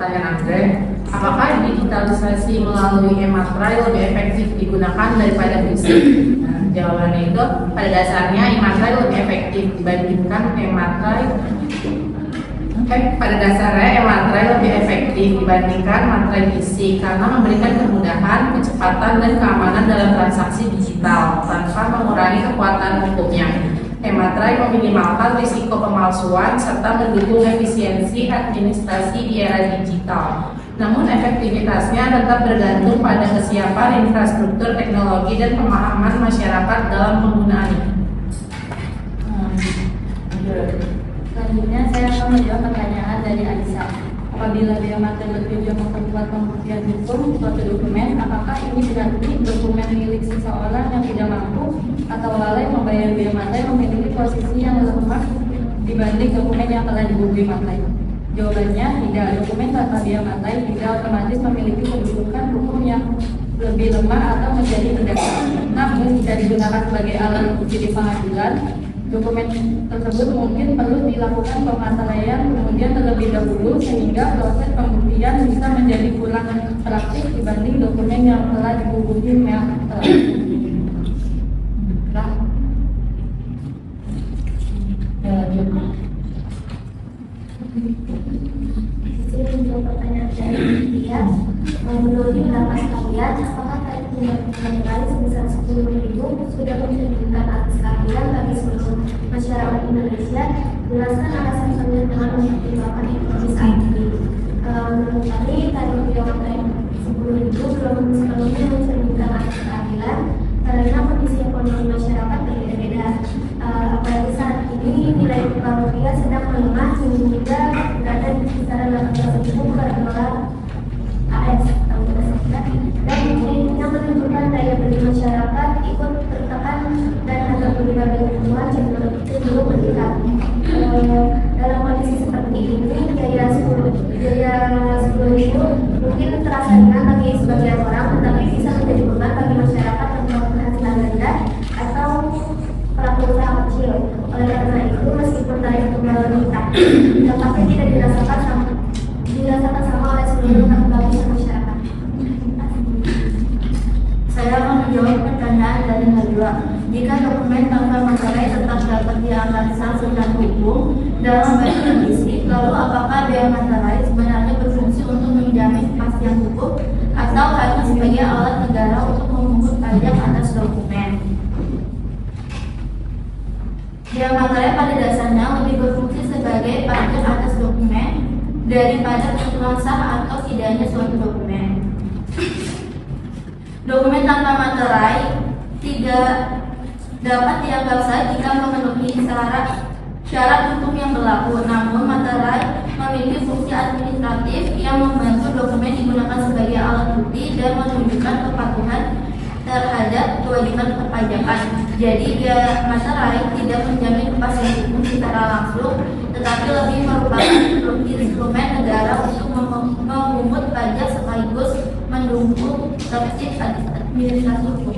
pertanyaan Andre, apakah digitalisasi melalui e-materai lebih efektif digunakan daripada fisik? Nah, jawabannya itu pada dasarnya e-materai lebih efektif dibandingkan e-materai. Pada dasarnya e-materai lebih efektif dibandingkan materai fisik karena memberikan kemudahan, kecepatan, dan keamanan dalam transaksi digital tanpa mengurangi kekuatan hukumnya. E-materai meminimalkan risiko pemalsuan serta mendukung efisiensi administrasi di era digital. Namun efektivitasnya tetap bergantung pada kesiapan infrastruktur teknologi dan pemahaman masyarakat dalam penggunaannya. Selanjutnya saya akan menjawab pertanyaan dari Alisa. Apabila biometri bertujuan memperkuat pembuktian hukum suatu dokumen, apakah ini berarti dokumen milik seseorang yang tidak mampu atau lalai membayar biometri memiliki posisi yang lemah dibanding dokumen yang telah dibukti materai? Jawabannya tidak. Dokumen tanpa biometri tidak otomatis memiliki kedudukan hukum yang lebih lemah atau menjadi terdakwa. Namun jika digunakan sebagai alat bukti di pengadilan, dokumen tersebut mungkin perlu dilakukan pemateraian kemudian terlebih dahulu sehingga proses pembuktian bisa menjadi kurang praktis dibanding dokumen yang telah dibukti materai. Pertanyaan dari dia, menurut pendapat kalian, apakah materai sebesar 10.000 sudah mencerminkan atas keadilan bagi seluruh masyarakat Indonesia? Jelaskan alasan kalian dengan mempertimbangkan ekonomi saat ini. Menurut kami, tarif biometri 10.000 belum sepenuhnya mencerminkan atas keadilan karena kondisi ekonomi masyarakat berbeda-beda. Apalagi saat ini nilai tukar rupiah sedang melemah hingga berada di kisaran 18.000 per dolar AS dan yang menunjukkan daya beli masyarakat ikut tertekan dan harga berbagai kebutuhan cenderung meningkat. Dalam kondisi seperti ini, biaya 10.000 mungkin terasa ringan bagi sebagian orang, tetapi bisa menjadi beban bagi masyarakat yang berpenghasilan rendah atau pelaku usaha kecil. Oleh karena itu, meskipun tarif tunggal meningkat, dampaknya tidak dirasakan sama oleh seluruh lapisan masyarakat. Saya akan menjawab pertanyaan dari Najwa. Jika dokumen tanpa materai tetap dapat dianggap sah secara hukum dalam bahasa fisik, lalu apakah biometri sebenarnya berfungsi untuk menjamin kepastian hukum atau hanya sebagai alat negara untuk memungut pajak atas dokumen? Biometri pada dasarnya lebih berfungsi sebagai pajak atas dokumen daripada tentuan sah atau tidaknya suatu dokumen. Dokumen tanpa materai tidak dapat dianggap sah jika memenuhi syarat hukum yang berlaku. Namun materai memiliki fungsi administratif yang membantu dokumen digunakan sebagai alat bukti dan menunjukkan kepatuhan terhadap kewajiban perpajakan. Jadi materai tidak menjamin kepastian hukum secara langsung, tetapi lebih merupakan instrumen negara untuk memungut pajak sekaligus mendukung tertib administrasi hukum.